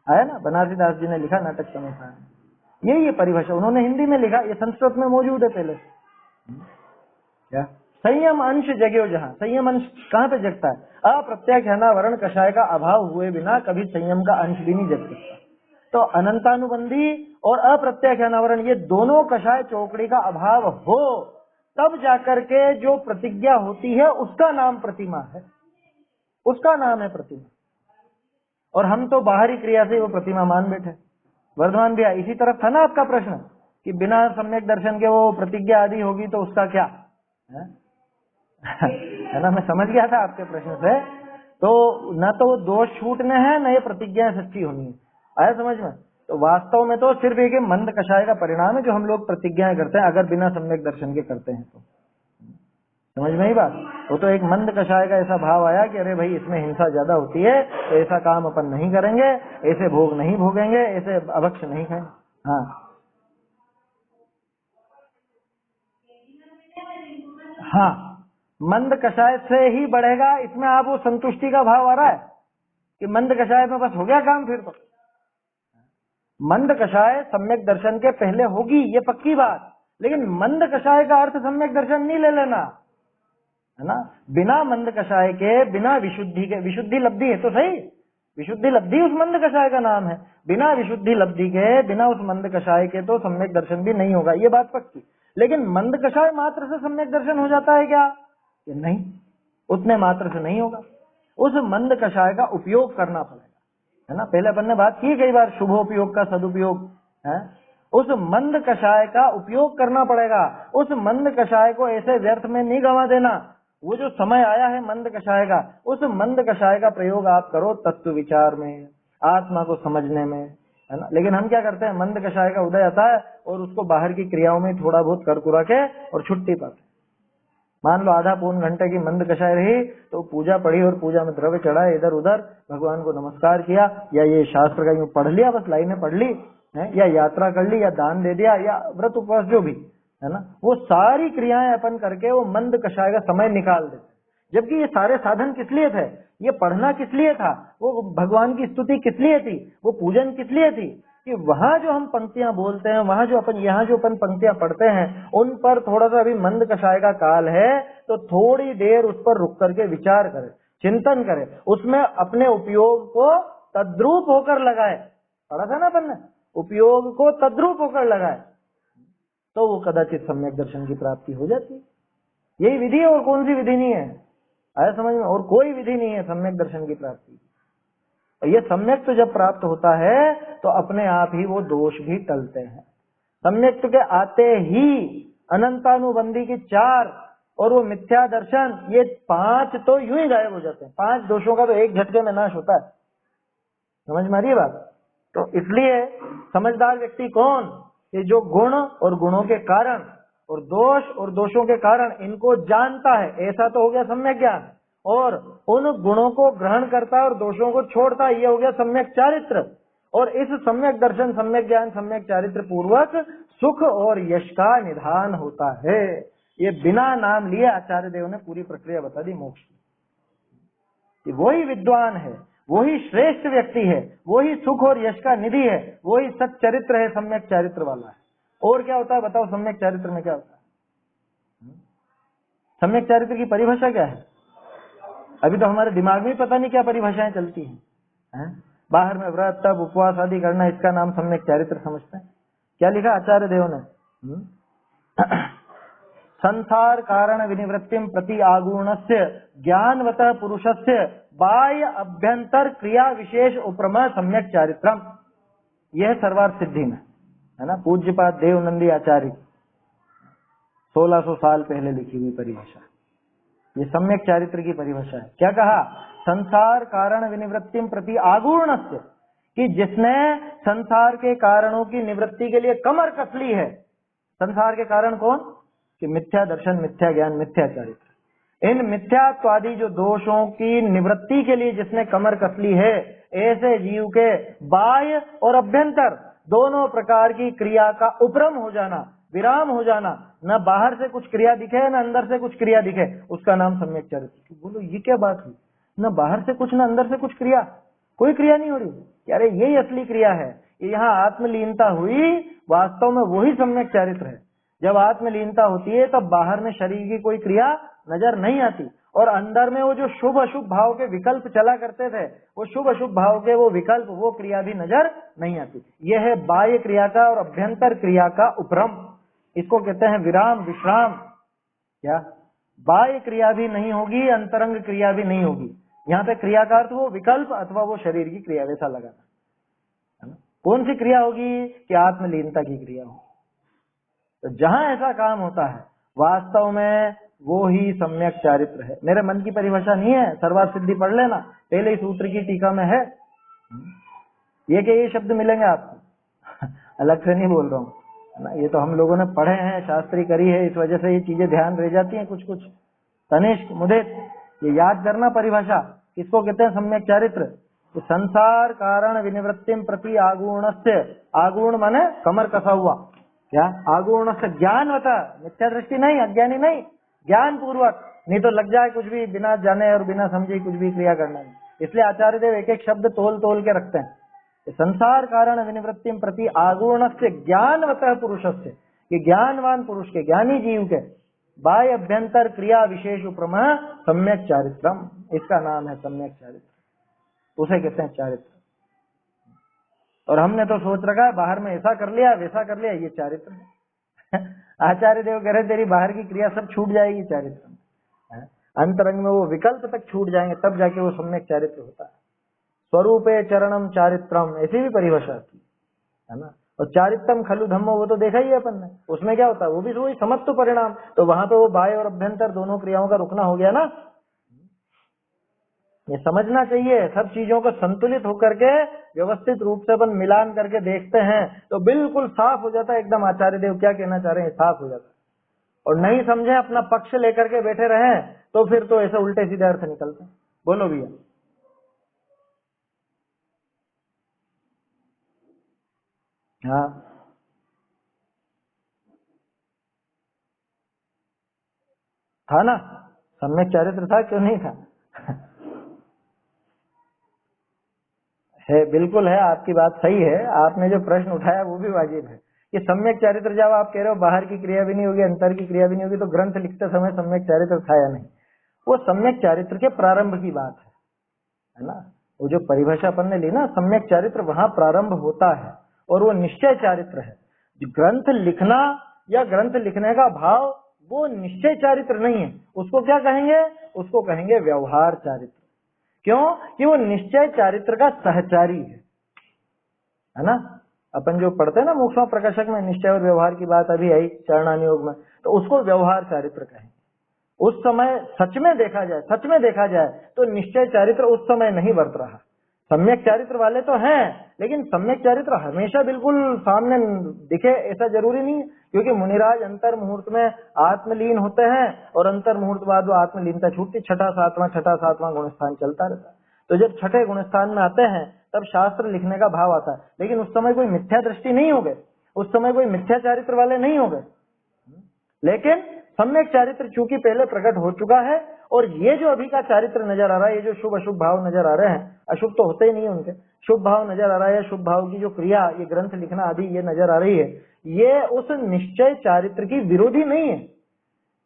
है ना, बनारसी दास जी ने लिखा नाटक समय। ये परिभाषा उन्होंने हिंदी में लिखा, ये संस्कृत में मौजूद है पहले। क्या? संयम अंश जग्यो जहां, संयम अंश कहाँ पे जगता है? अप्रत्याख्यानावरण कषाय का अभाव हुए बिना कभी संयम का अंश भी नहीं जग सकता। तो अनंतानुबंधी और अप्रत्याख्यानावरण ये दोनों कषाय चौकड़ी का अभाव हो तब जाकर के जो प्रतिज्ञा होती है उसका नाम प्रतिमा है, उसका नाम है प्रतिमा। और हम तो बाहरी क्रिया से वो प्रतिमा मान बैठे। वर्धमान भैया, इसी तरफ था ना आपका प्रश्न कि बिना सम्यक दर्शन के वो प्रतिज्ञा आदि होगी तो उसका क्या है ना, मैं समझ गया था आपके प्रश्न से। तो न तो वो दोष छूटने हैं, न ये प्रतिज्ञा सच्ची होनी है। आया समझ में? तो वास्तव में तो सिर्फ एक मंद कषाय का परिणाम है जो हम लोग प्रतिज्ञाएं करते हैं, अगर बिना सम्यक दर्शन के करते हैं तो। समझ में ही बात? वो तो एक मंद कषाय का ऐसा भाव आया कि अरे भाई इसमें हिंसा ज्यादा होती है, तो ऐसा काम अपन नहीं करेंगे, ऐसे भोग नहीं भोगेंगे, ऐसे अभक्ष नहीं खाएंगे। हाँ, मंद कषाय से ही बढ़ेगा, इसमें आप वो संतुष्टि का भाव आ रहा है कि मंद कषाय में बस हो गया काम। फिर तो मंद कषाय सम्यक दर्शन के पहले होगी, ये पक्की बात, लेकिन मंद कषाय का अर्थ सम्यक दर्शन नहीं ले लेना, है ना। बिना मंद कषाय के, बिना विशुद्धि के, विशुद्धि लब्धि है तो सही, विशुद्धि लब्धि उस मंद कषाय का नाम है। बिना विशुद्धि लब्धि के, बिना उस मंद कषाय के तो सम्यक दर्शन भी नहीं होगा, ये बात पक्की। लेकिन मंद कषाय मात्र से सम्यक दर्शन हो जाता है क्या? ये नहीं, उतने मात्र से नहीं होगा। उस मंद कषाय का उपयोग करना पड़ेगा, है ना। पहले अपन ने बात की कई बार शुभोपयोग का सदुपयोग है। उस मंद कषाय का उपयोग करना पड़ेगा। उस मंद कषाय को ऐसे व्यर्थ में नहीं गंवा देना। वो जो समय आया है मंद कषाय का, उस मंद कषाय का प्रयोग आप करो तत्व विचार में, आत्मा को समझने में, है ना। लेकिन हम क्या करते हैं, मंद कषाय का उदय आता है और उसको बाहर की क्रियाओं में थोड़ा बहुत कर कुरा के और छुट्टी पाते। मान लो आधा पौन घंटे की मंद कषाय रही तो पूजा पढ़ी और पूजा में द्रव्य चढ़ाए, इधर उधर भगवान को नमस्कार किया, या ये शास्त्र का यूं पढ़ लिया, बस लाइनें पढ़ ली है, या यात्रा कर ली, या दान दे दिया, या व्रत उपवास जो भी है ना, वो सारी क्रियाएं अपन करके वो मंद कषाय का समय निकाल देते। जबकि ये सारे साधन किस लिए थे? ये पढ़ना किस लिए था? वो भगवान की स्तुति किस लिए थी? वो पूजन किस लिए थी? कि वहां जो हम पंक्तियां बोलते हैं, वहां जो अपन यहाँ जो अपन पंक्तियां पढ़ते हैं, उन पर थोड़ा सा अभी मंद कषाय का काल है, तो थोड़ी देर उस पर रुक करके विचार करें, चिंतन करें, उसमें अपने उपयोग को तद्रूप होकर लगाए। पढ़ा था ना अपन ने, उपयोग को तद्रूप होकर लगाए, तो वो कदाचित सम्यक दर्शन की प्राप्ति हो जाती है। यही विधि है, और कौन सी विधि नहीं है, आया समझ में? और कोई विधि नहीं है सम्यक दर्शन की प्राप्ति। और ये सम्यक तो जब प्राप्त होता है तो अपने आप ही वो दोष भी टलते हैं। सम्यक के आते ही अनंतानुबंधी की 4 और वो मिथ्या दर्शन, ये 5 तो यूं ही गायब हो जाते हैं। 5 दोषों का तो एक झटके में नाश होता है। समझ में आ रही है बात? तो इसलिए समझदार व्यक्ति कौन? ये जो गुण और गुणों के कारण और दोष और दोषों के कारण इनको जानता है, ऐसा तो हो गया सम्यक ज्ञान, और उन गुणों को ग्रहण करता है और दोषों को छोड़ता है, ये हो गया सम्यक चारित्र। और इस सम्यक दर्शन, सम्यक ज्ञान, सम्यक चारित्र पूर्वक सुख और यश का निधान होता है। ये बिना नाम लिए आचार्य देव ने पूरी प्रक्रिया बता दी मोक्ष की। वही विद्वान है, वही श्रेष्ठ व्यक्ति है, वही सुख और यश का निधि है, वही सच्चरित्र है, सम्यक चारित्र वाला है। और क्या होता है बताओ, सम्यक चारित्र में क्या होता है? सम्यक चारित्र की परिभाषा क्या है? अभी तो हमारे दिमाग में पता नहीं क्या परिभाषाएं चलती हैं। बाहर में व्रत तप उपवास आदि करना, इसका नाम सम्यक चारित्र समझते हैं। क्या लिखा आचार्य देव ने? संसार कारण विनिवृत्तिम प्रति आगुणस्य ज्ञानवतः पुरुषस्य बाह्य अभ्यंतर क्रिया विशेष उपरमा सम्यक चारित्रम। यह सर्वार्थ सिद्धि में है ना, पूज्यपाद देवनंदी आचार्य 1600 साल पहले लिखी हुई परिभाषा। ये सम्यक चारित्र की परिभाषा है। क्या कहा? संसार कारण विनिवृत्तिम प्रति आगुणस्य, कि जिसने संसार के कारणों की निवृत्ति के लिए कमर कस ली है। संसार के कारण कौन? कि मिथ्या दर्शन, मिथ्या ज्ञान, मिथ्या चारित्र, इन मिथ्यात्वादी जो दोषों की निवृत्ति के लिए जिसने कमर कस ली है, ऐसे जीव के बाह्य और अभ्यंतर दोनों प्रकार की क्रिया का उपरम हो जाना, विराम हो जाना, न बाहर से कुछ क्रिया दिखे न अंदर से कुछ क्रिया दिखे, उसका नाम सम्यक चारित्र। बोलो ये क्या बात हुई? न बाहर से कुछ न अंदर से कुछ क्रिया, कोई क्रिया नहीं हो रही। अरे यही असली क्रिया है। यहाँ आत्मलीनता हुई, वास्तव में वही सम्यक चारित्र है। जब आत्मलीनता होती है तब बाहर में शरीर की कोई क्रिया नजर नहीं आती, और अंदर में वो जो शुभ अशुभ भाव के विकल्प चला करते थे, वो शुभ अशुभ भाव के वो विकल्प, वो क्रिया भी नजर नहीं आती। यह है बाह्य क्रिया का और अभ्यंतर क्रिया का उपरम। इसको कहते हैं विराम, विश्राम। क्या बाह्य क्रिया भी नहीं होगी, अंतरंग क्रिया भी नहीं होगी। यहाँ पे क्रिया का अर्थ वो विकल्प अथवा वो शरीर की क्रिया, वैसा लगाना है ना। कौन सी क्रिया होगी? कि आत्मलीनता की क्रिया होगी। तो जहां ऐसा काम होता है वास्तव में वो ही सम्यक चारित्र है। मेरे मन की परिभाषा नहीं है, सर्वार्थ सिद्धि पढ़ लेना, पहले ही सूत्र की टीका में है। ये कि ये शब्द मिलेंगे आपको अलग से नहीं बोल रहा हूँ ना, ये तो हम लोगों ने पढ़े हैं, शास्त्री करी है, इस वजह से ये चीजें ध्यान रह जाती हैं कुछ कुछ। तनिष्क, मुदित, ये याद करना परिभाषा। किसको कहते हैं सम्यक चारित्र? तो संसार कारण विनिवृत्तिम प्रति आगुणस्य, आगुण माने कमर कसा हुआ, क्या? आगुणस्य ज्ञानवतः, मिथ्या दृष्टि नहीं, अज्ञानी नहीं, ज्ञान पूर्वक नहीं तो लग जाए कुछ भी बिना जाने और बिना समझे कुछ भी क्रिया करना है। इसलिए आचार्य देव एक एक शब्द तोल तोल के रखते हैं। संसार कारण विनिवृत्ति प्रति आगुणस्य ज्ञानवतः पुरुषस्य, ये ज्ञानवान पुरुष के, ज्ञानी जीव के बाह्य अभ्यंतर क्रिया विशेष उपरम सम्यक चारित्रम, इसका नाम है सम्यक चारित्र, उसे कहते हैं चारित्र। और हमने तो सोच रखा है बाहर में ऐसा कर लिया वैसा कर लिया, ये चारित्र है। आचार्य देव कह रहे तेरी बाहर की क्रिया सब छूट जाएगी चारित्र में, अंतरंग में वो विकल्प तक छूट जाएंगे, तब जाके वो सम्यक चारित्र होता है। स्वरूपे चरणम चारित्रम, ऐसी भी परिभाषा थी, है ना। और चारित्रम खलु धम्मो, वो तो देखा ही है अपन ने, उसमें क्या होता है, वो भी वही समत्व परिणाम। तो वहां पे वो बाह्य और अभ्यंतर दोनों क्रियाओं का रुकना हो गया ना। ये समझना चाहिए, सब चीजों को संतुलित होकर के व्यवस्थित रूप से अपन मिलान करके देखते हैं तो बिल्कुल साफ हो जाता है एकदम, आचार्य देव क्या कहना चाह रहे हैं साफ हो जाता है। और नहीं समझे, अपना पक्ष लेकर के बैठे रहे तो फिर तो ऐसे उल्टे सीधे अर्थ निकलते हैं। बोलो भैया। हाँ, था ना, सम्यक चारित्र था, क्यों नहीं था। है, बिल्कुल है, आपकी बात सही है। आपने जो प्रश्न उठाया वो भी वाजिब है कि सम्यक चारित्र, जब आप कह रहे हो बाहर की क्रिया भी नहीं होगी, अंतर की क्रिया भी नहीं होगी, तो ग्रंथ लिखते समय सम्यक चारित्र था या नहीं। वो सम्यक चारित्र के प्रारंभ की बात है ना। वो जो परिभाषा अपन ने ली ना, सम्यक चारित्र, वहां प्रारंभ होता है और वो निश्चय चारित्र है। जो ग्रंथ लिखना या ग्रंथ लिखने का भाव, वो निश्चय चारित्र नहीं है। उसको क्या कहेंगे, उसको कहेंगे व्यवहार चारित्र। क्यों कि वो निश्चय चारित्र का सहचारी है ना। अपन जो पढ़ते हैं ना मोक्ष प्रकाशक में, निश्चय और व्यवहार की बात अभी आई चरणानुयोग में, तो उसको व्यवहार चारित्र कहेंगे। उस समय सच में देखा जाए तो निश्चय चारित्र उस समय नहीं बरत रहा। सम्यक चारित्र वाले तो हैं, लेकिन सम्यक चारित्र हमेशा बिल्कुल सामने दिखे ऐसा जरूरी नहीं है, क्योंकि मुनिराज अंतर मुहूर्त में आत्मलीन होते हैं और अंतर मुहूर्त बाद वो आत्मलीनता छूटती, छठा सातवां गुणस्थान चलता रहता है। तो जब छठे गुणस्थान में आते हैं तब शास्त्र लिखने का भाव आता है, लेकिन उस समय कोई मिथ्या दृष्टि नहीं हो गए, उस समय कोई मिथ्या चारित्र वाले नहीं हो गए। लेकिन सम्यक चारित्र चूंकि पहले प्रकट हो चुका है, और ये जो अभी का चारित्र नजर आ रहा है, ये जो शुभ अशुभ भाव नजर आ रहे हैं, अशुभ तो होते ही नहीं उनके, शुभ भाव नजर आ रहा है, शुभ भाव की जो क्रिया, ये ग्रंथ लिखना आदि ये नजर आ रही है, ये उस निश्चय चारित्र की विरोधी नहीं है,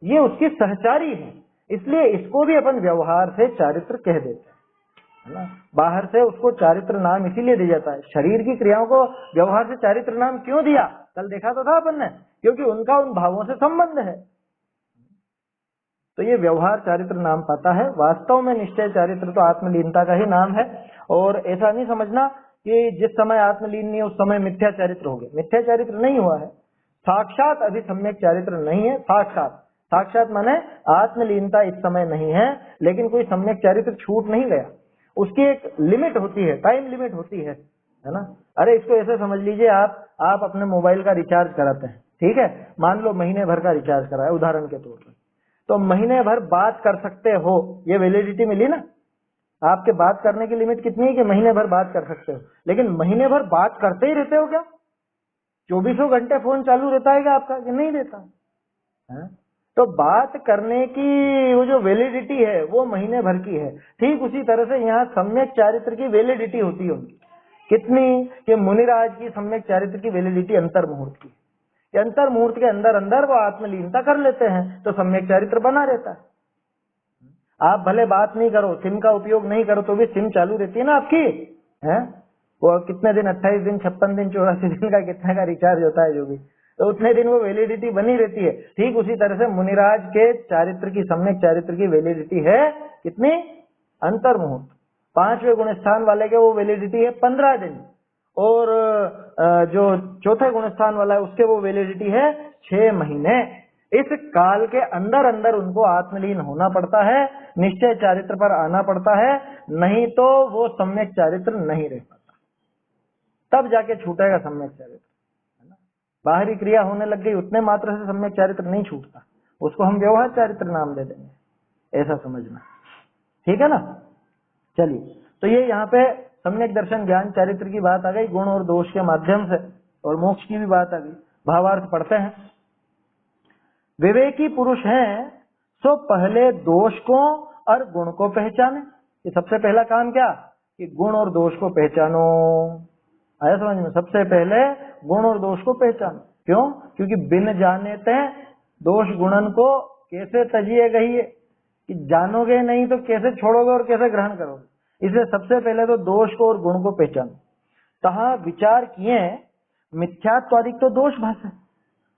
ये उसकी सहचारी है। इसलिए इसको भी अपन व्यवहार से चारित्र कह देते हैं, है ना। बाहर से उसको चारित्र नाम इसीलिए दिया जाता है। शरीर की क्रियाओं को व्यवहार से चारित्र नाम क्यों दिया, कल देखा तो था अपन ने, क्योंकि उनका उन भावों से संबंध है, तो ये व्यवहार चारित्र नाम पाता है। वास्तव में निश्चय चारित्र तो आत्मलीनता का ही नाम है। और ऐसा नहीं समझना कि जिस समय आत्मलीन नहीं है उस समय मिथ्या चारित्र हो गया, मिथ्या चारित्र नहीं हुआ है। साक्षात अभी सम्यक चारित्र नहीं है, साक्षात माने आत्मलीनता इस समय नहीं है, लेकिन कोई सम्यक चारित्र छूट नहीं गया। उसकी एक लिमिट होती है, टाइम लिमिट होती है ना। अरे इसको ऐसे समझ लीजिए, आप अपने मोबाइल का रिचार्ज कराते हैं, ठीक है, मान लो महीने भर का रिचार्ज कराया उदाहरण के तौर पर, तो महीने भर बात कर सकते हो, ये वैलिडिटी मिली ना। आपके बात करने की लिमिट कितनी है कि महीने भर बात कर सकते हो, लेकिन महीने भर बात करते ही रहते हो क्या? 24 घंटे फोन चालू रहता है क्या आपका कि नहीं रहता है? तो बात करने की वो जो वैलिडिटी है वो महीने भर की है। ठीक उसी तरह से यहाँ सम्यक चारित्र की वैलिडिटी होती है उनकी, कितनी कि मुनिराज की सम्यक चारित्र की वैलिडिटी अंतर मुहूर्त की, अंतर मुहूर्त के अंदर अंदर वो आत्मलीनता कर लेते हैं तो सम्यक चारित्र बना रहता है। आप भले बात नहीं करो, सिम का उपयोग नहीं करो, तो भी सिम चालू रहती है ना आपकी, है वो कितने दिन, 28 दिन, 56 दिन, 84 दिन का कितने का रिचार्ज होता है जो भी, तो उतने दिन वो वैलिडिटी बनी रहती है। ठीक उसी तरह से मुनिराज के चारित्र की, सम्यक चारित्र की वैलिडिटी है कितनी, अंतर मुहूर्त। 5वें गुण स्थान वाले के वो वैलिडिटी है 15 दिन, और जो चौथे गुणस्थान वाला है उसके वो वैलिडिटी है 6 महीने। इस काल के अंदर अंदर उनको आत्मलीन होना पड़ता है, निश्चय चारित्र पर आना पड़ता है, नहीं तो वो सम्यक चारित्र नहीं रह पाता, तब जाके छूटेगा सम्यक चारित्र, है ना। बाहरी क्रिया होने लग गई उतने मात्र से सम्यक चारित्र नहीं छूटता, उसको हम व्यवहार चारित्र नाम दे देंगे, ऐसा समझना, ठीक है ना। चलिए, तो ये यहाँ पे सम्यक दर्शन ज्ञान चारित्र की बात आ गई, गुण और दोष के माध्यम से, और मोक्ष की भी बात आ गई। भावार्थ पढ़ते हैं। विवेकी पुरुष हैं सो पहले दोष को और गुण को पहचाने। ये सबसे पहला काम क्या कि गुण और दोष को पहचानो। आया समझ में? सबसे पहले गुण और दोष को पहचानो। क्यों? क्योंकि बिन जाने ते दोष गुणन को कैसे तजिए गई, कि जानोगे नहीं तो कैसे छोड़ोगे और कैसे ग्रहण करोगे। इसलिए सबसे पहले तो दोष को और गुण को पहचानो। तहाँ विचार किए मिथ्यात्वादिक तो दोष भाषे।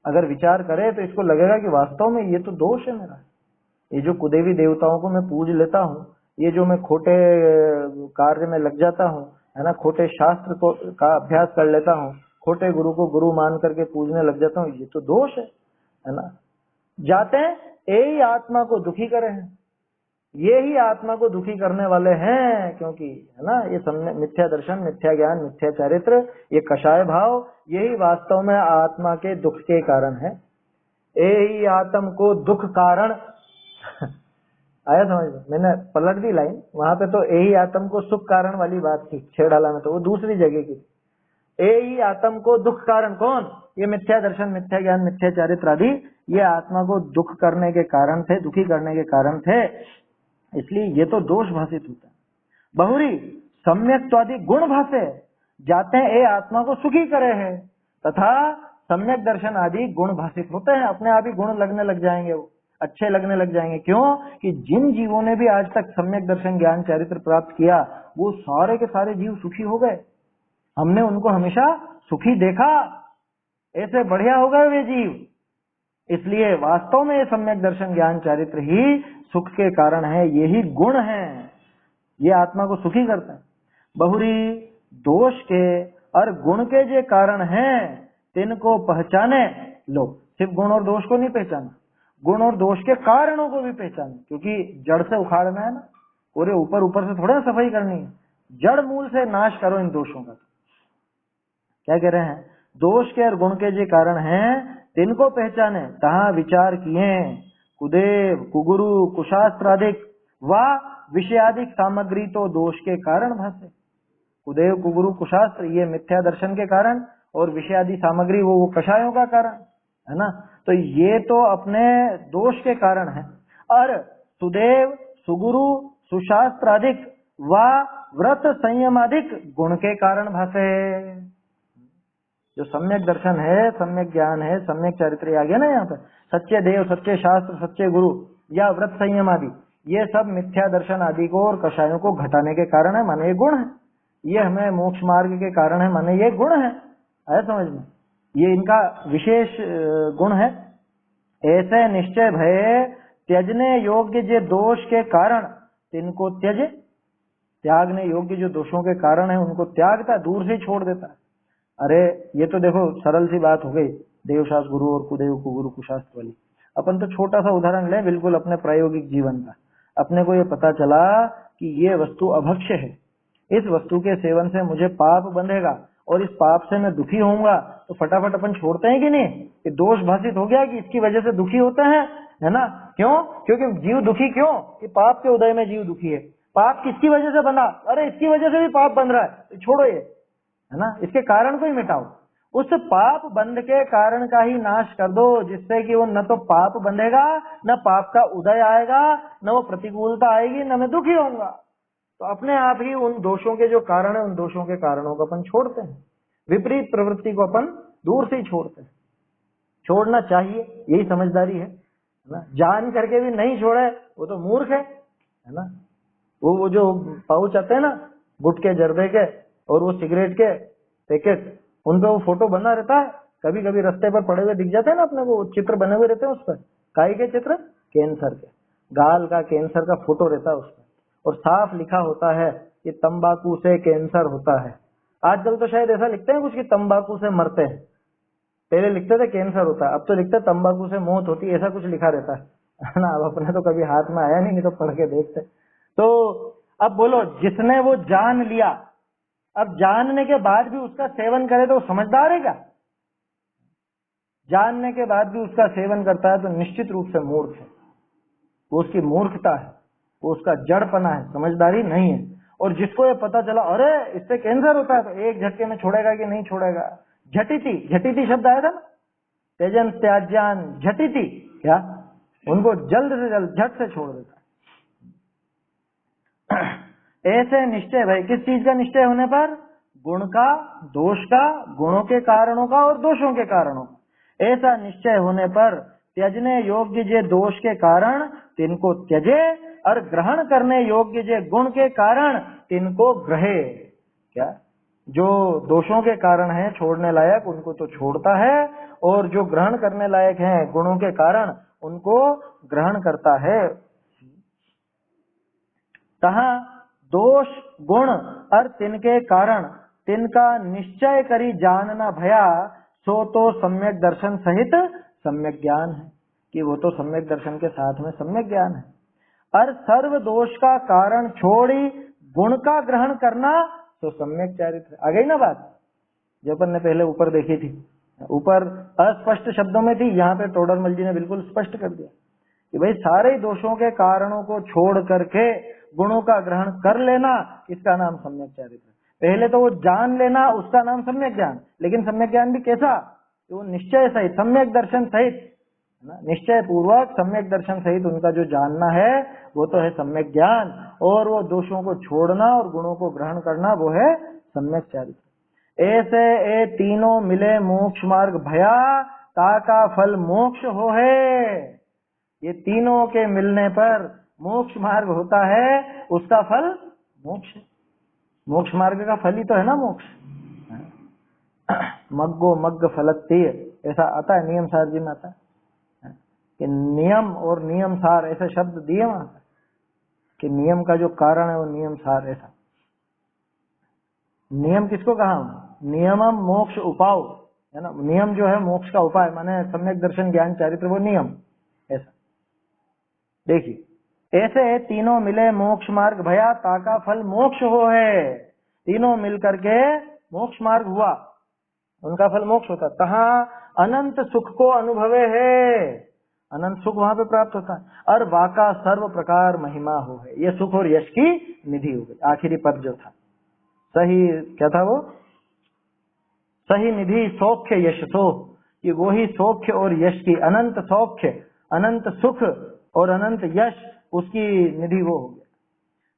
अगर विचार करे तो इसको लगेगा कि वास्तव में ये तो दोष है मेरा। ये जो कुदेवी देवताओं को मैं पूज लेता हूँ, ये जो मैं खोटे कार्य में लग जाता हूँ, है ना, खोटे शास्त्र को का अभ्यास कर लेता हूँ, खोटे गुरु को गुरु मान करके पूजने लग जाता हूँ, ये तो दोष है ना। जाते हैं यही आत्मा को दुखी करे हैं, ये ही आत्मा को दुखी करने वाले हैं। क्योंकि है ना, ये मिथ्या दर्शन, मिथ्या ज्ञान, मिथ्या चरित्र, ये कषाय भाव, यही वास्तव में आत्मा के दुख के कारण है। यही आत्म को दुख कारण आया समझ में? मैंने पलट दी लाइन, वहां पे तो यही आत्म को सुख कारण वाली बात थी, छेड़ाला में तो वो दूसरी जगह की। यही आत्म को दुख कारण कौन? ये मिथ्या दर्शन, मिथ्या ज्ञान, मिथ्या चरित्र आदि, ये आत्मा को दुख करने के कारण थे, दुखी करने के कारण थे। इसलिए ये तो दोष भाषित होता है। बहुरी सम्यक्त्वादि गुण भाषे, जाते हैं ये आत्मा को सुखी करे है, तथा सम्यक दर्शन आदि गुण भाषित होते हैं। अपने आप ही गुण लगने लग जाएंगे, वो अच्छे लगने लग जाएंगे। क्यों? कि जिन जीवों ने भी आज तक सम्यक दर्शन, ज्ञान, चरित्र प्राप्त किया, वो सारे के सारे जीव सुखी हो गए। हमने उनको हमेशा सुखी देखा, ऐसे बढ़िया हो गए वे जीव। इसलिए वास्तव में ये सम्यक दर्शन, ज्ञान, चरित्र ही सुख के कारण है, यही गुण है, ये आत्मा को सुखी करता है। बहुरी दोष के और गुण के जो कारण हैं, तिनको पहचाने लो। सिर्फ गुण और दोष को नहीं पहचाना, गुण और दोष के कारणों को भी पहचाने। क्योंकि जड़ से उखाड़ना है ना, पूरे ऊपर ऊपर से थोड़ा सफाई करनी है, जड़ मूल से नाश करो इन दोषों का। क्या कह रहे हैं? दोष के और गुण के जो कारण हैं, तिनको पहचाने, तहाँ विचार किए कुदेव, कुगुरु, कुशास्त्रादिक व विषयादिक सामग्री तो दोष के कारण भाषे। कुदेव, कुगुरु, कुशास्त्र ये मिथ्या दर्शन के कारण, और विषयादि सामग्री वो कषायों का कारण है ना। तो ये तो अपने दोष के कारण है। और सुदेव, सुगुरु, सुशास्त्रादिक व व्रत संयमादिक गुण के कारण भाषे। जो सम्यक दर्शन है, सम्यक ज्ञान है, सम्यक चरित्र आ गया ना यहाँ पे, सच्चे देव, सच्चे शास्त्र, सच्चे गुरु या व्रत संयम आदि, ये सब मिथ्या दर्शन आदि को और कषायों को घटाने के कारण है, माने ये गुण है। ये हमें मोक्ष मार्ग के कारण है, माने ये गुण है। आया समझ में? ये इनका विशेष गुण है। ऐसे निश्चय भय त्यजने योग्य जो दोष के कारण, तिनको त्यज, त्यागने योग्य जो दोषों के कारण है उनको त्यागता, दूर से छोड़ देता है। अरे ये तो देखो सरल सी बात हो गई, देवशास्त्र गुरु और कुदेव कुगुरु कुशास्त्र वाली। अपन तो छोटा सा उदाहरण ले बिल्कुल अपने प्रायोगिक जीवन का। अपने को ये पता चला कि ये वस्तु अभक्ष्य है, इस वस्तु के सेवन से मुझे पाप बंधेगा और इस पाप से मैं दुखी होऊंगा, तो फटाफट अपन छोड़ते हैं कि नहीं? ये दोष भाषित हो गया कि इसकी वजह से दुखी होते हैं, है ना। क्यों? क्योंकि जीव दुखी क्यों? कि पाप के उदय में जीव दुखी है। पाप किसकी वजह से बना? अरे इसकी वजह से भी पाप बन रहा है, छोड़ो ये, है ना, इसके कारण को ही मिटाओ। उस पाप बंध के कारण का ही नाश कर दो, जिससे कि वो न तो पाप बंधेगा, न पाप का उदय आएगा, न वो प्रतिकूलता आएगी, न मैं दुखी होऊंगा। तो अपने आप ही उन दोषों के जो कारण है, उन दोषों के कारणों को अपन छोड़ते हैं। विपरीत प्रवृत्ति को अपन दूर से ही छोड़ते हैं। छोड़ना चाहिए, यही समझदारी है ना। जान करके भी नहीं छोड़े वो तो मूर्ख है ना। वो जो पाउच आते हैं ना गुटके, जर्दे के और वो सिगरेट के पैकेट, उन पे वो फोटो बना रहता है, कभी कभी रास्ते पर पड़े हुए दिख जाते हैं ना अपने को, चित्र बने हुए रहते हैं उस पर। काई के चित्र? कैंसर के, गाल का कैंसर का फोटो रहता है उस पर, और साफ लिखा होता है कि तंबाकू से कैंसर होता है। आजकल तो शायद ऐसा लिखते हैं कुछ कि तंबाकू से मरते हैं, पहले लिखते थे कैंसर होता है, अब तो लिखते तंबाकू से मौत होती है, ऐसा कुछ लिखा रहता है ना। अब अपने तो कभी हाथ में आया नहीं तो पढ़ के देखते। तो अब बोलो, जिसने वो जान लिया, अब जानने के बाद भी उसका सेवन करे तो समझदार है क्या? जानने के बाद भी उसका सेवन करता है तो निश्चित रूप से मूर्ख है। वो उसकी मूर्खता है, वो उसका जड़पना है, समझदारी नहीं है। और जिसको ये पता चला अरे इससे कैंसर होता है, तो एक झटके में छोड़ेगा कि नहीं छोड़ेगा? झटिति, झटिति शब्द आया था ना, त्यजन त्याज्यान झटिति, क्या उनको जल्द से जल्द झट से छोड़ देता है। ऐसे निश्चय भाई, किस चीज का निश्चय होने पर? गुण का, दोष का, गुणों के कारणों का और दोषों के कारणों का। ऐसा निश्चय होने पर त्यजने योग्य जे दोष के कारण तिनको त्यजे, और ग्रहण करने योग्य जे गुण के कारण तिनको ग्रहे। क्या? जो दोषों के कारण है छोड़ने लायक, उनको तो छोड़ता है, और जो ग्रहण करने लायक हैं गुणों के कारण, उनको ग्रहण करता है। तहाँ दोष गुण और तिनके कारण तिनका निश्चय करी जानना भया, सो तो सम्यक दर्शन सहित सम्यक ज्ञान है, कि वो तो सम्यक दर्शन के साथ में सम्यक ज्ञान है। और सर्व दोष का कारण छोड़ी गुण का ग्रहण करना तो सम्यक चारित्र। आ गई ना बात, जो अपन ने पहले ऊपर देखी थी। ऊपर अस्पष्ट शब्दों में थी, यहाँ पे टोडरमल जी ने बिल्कुल स्पष्ट कर दिया कि भाई सारे दोषों के कारणों को छोड़ करके गुणों का ग्रहण कर लेना, इसका नाम सम्यक चारित्र। पहले तो वो जान लेना, उसका नाम सम्यक ज्ञान। लेकिन सम्यक ज्ञान भी कैसा? तो निश्चय सहित, सम्यक दर्शन सहित, निश्चय पूर्वक सम्यक दर्शन सहित उनका जो जानना है वो तो है सम्यक ज्ञान, और वो दोषों को छोड़ना और गुणों को ग्रहण करना वो है सम्यक चारित्र। ऐसे ए तीनों मिले मोक्ष मार्ग भया, ताका फल मोक्ष हो है। ये तीनों के मिलने पर मोक्ष मार्ग होता है, उसका फल मोक्ष है। मोक्ष मार्ग का फल ही तो है ना मोक्ष। मग्गो मग्ग फलत्तीय, ऐसा आता है नियम सार जी में आता है कि नियम और नियम सार ऐसे शब्द दिए वहां कि नियम का जो कारण है वो नियम सार। ऐसा नियम किसको कहा? नियमम मोक्ष उपाय है ना। नियम जो है मोक्ष का उपाय, माने सम्यक दर्शन ज्ञान चारित्र वो नियम। ऐसा देखिए, ऐसे तीनों मिले मोक्ष मार्ग भया, ताका फल मोक्ष हो है। तीनों मिल करके मोक्ष मार्ग हुआ, उनका फल मोक्ष होता। तहाँ अनंत सुख को अनुभवे है, अनंत सुख वहां पे प्राप्त होता है। और वाका सर्व प्रकार महिमा हो है, ये सुख और यश की निधि हो गई। आखिरी पद जो था सही, क्या था वो? सही निधि सौख्य यशसो, कि वो ही सौख्य और यश की, अनंत सौख्य, अनंत सुख और अनंत यश, उसकी निधि वो हो गया।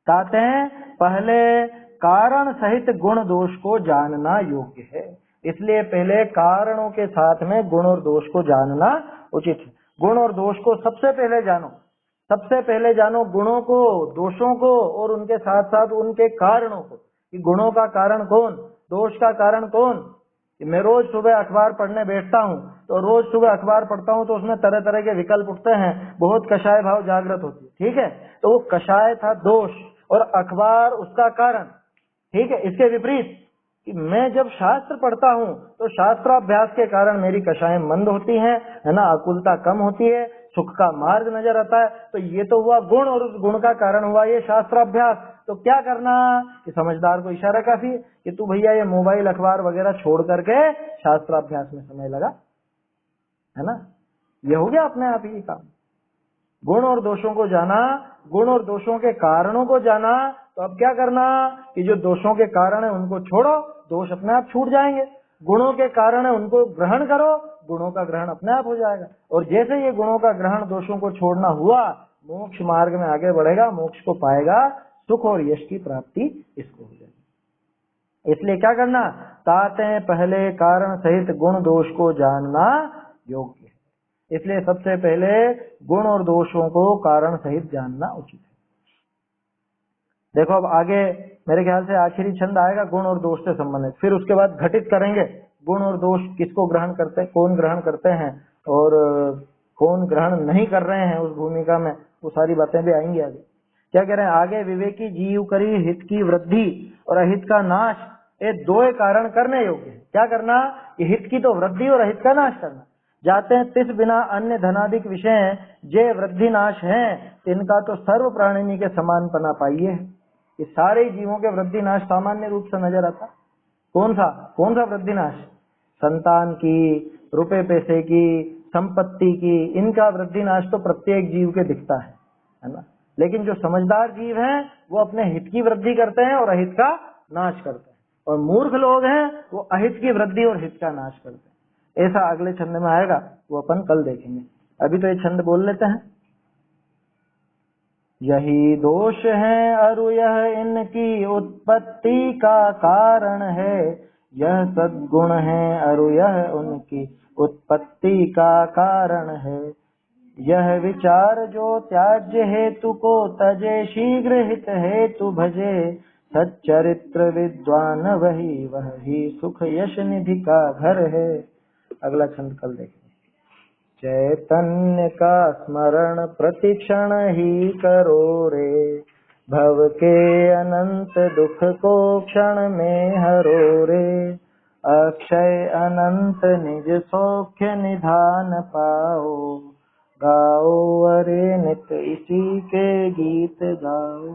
कहते हैं पहले कारण सहित गुण दोष को जानना योग्य है, इसलिए पहले कारणों के साथ में गुण और दोष को जानना उचित है। गुण और दोष को सबसे पहले जानो, सबसे पहले जानो गुणों को, दोषों को, और उनके साथ साथ उनके कारणों को, कि गुणों का कारण कौन, दोष का कारण कौन। मैं रोज सुबह अखबार पढ़ने बैठता हूँ, तो रोज सुबह अखबार पढ़ता हूँ तो उसमें तरह तरह के विकल्प उठते हैं, बहुत कषाय भाव जागृत होती है, ठीक है। तो वो कषाय था दोष और अखबार उसका कारण, ठीक है। इसके विपरीत मैं जब शास्त्र पढ़ता हूँ तो शास्त्राभ्यास के कारण मेरी कषाएं मंद होती हैं, है ना, आकुलता कम होती है, सुख का मार्ग नजर आता है। तो ये तो हुआ गुण, और उस गुण का कारण हुआ ये शास्त्राभ्यास। तो क्या करना कि समझदार को इशारा काफी है कि तू भैया ये मोबाइल अखबार वगैरह छोड़ करके शास्त्राभ्यास में समय लगा, है ना। ये हो गया अपने आप ही काम। गुण और दोषों को जाना, गुण और दोषों के कारणों को जाना, तो अब क्या करना कि जो दोषों के कारण है उनको छोड़ो, दोष अपने आप छूट जाएंगे। गुणों के कारण है उनको ग्रहण करो, गुणों का ग्रहण अपने आप हो जाएगा। और जैसे ये गुणों का ग्रहण दोषों को छोड़ना हुआ, मोक्ष मार्ग में आगे बढ़ेगा, मोक्ष को पाएगा, सुख और यश की प्राप्ति इसको हो जाएगी। इसलिए क्या करना, ताते पहले कारण सहित गुण दोष को जानना योग्य है। इसलिए सबसे पहले गुण और दोषों को कारण सहित जानना उचित है। देखो अब आगे मेरे ख्याल से आखिरी छंद आएगा गुण और दोष से संबंधित, फिर उसके बाद घटित करेंगे गुण और दोष किसको ग्रहण करते हैं, कौन ग्रहण करते हैं और कौन ग्रहण नहीं कर रहे हैं उस भूमिका में, वो सारी बातें भी आएंगी आगे। क्या कह रहे हैं आगे, विवेकी जीव करी हित की वृद्धि और अहित का नाश, ये दो कारण करने योग्य है। क्या करना, ये हित की तो वृद्धि और अहित का नाश करना। जाते हैं तिस बिना अन्य धनाधिक विषय जे वृद्धि नाश है, इनका तो सर्व प्राणी के समान पना पाइए है। ये सारे जीवों के वृद्धि नाश सामान्य रूप से नजर आता। कौन सा वृद्धि नाश, संतान की, रुपए पैसे की, संपत्ति की, इनका वृद्धि नाश तो प्रत्येक जीव के दिखता है ना। लेकिन जो समझदार जीव हैं वो अपने हित की वृद्धि करते हैं और अहित का नाश करते हैं, और मूर्ख लोग हैं वो अहित की वृद्धि और हित का नाश करते हैं। ऐसा अगले छंद में आएगा, वो अपन कल देखेंगे। अभी तो ये छंद बोल लेते हैं। यही दोष है अरु यह इनकी उत्पत्ति का कारण है। यह सद्गुण है अरु यह उनकी उत्पत्ति का कारण है। यह विचार जो त्याज्य हेतु को तजे, शीघ्र हित हेतु भजे। सच्चरित्र विद्वान वही सुख यश निधि का घर है। अगला छंद कल देखेंगे। चैतन्य का स्मरण प्रतिक्षण ही करो रे, भव के अनंत दुख को क्षण में हरो रे। अक्षय अनंत निज सौख्य निधान पाओ, गाओ अरे नित इसी के गीत गाओ।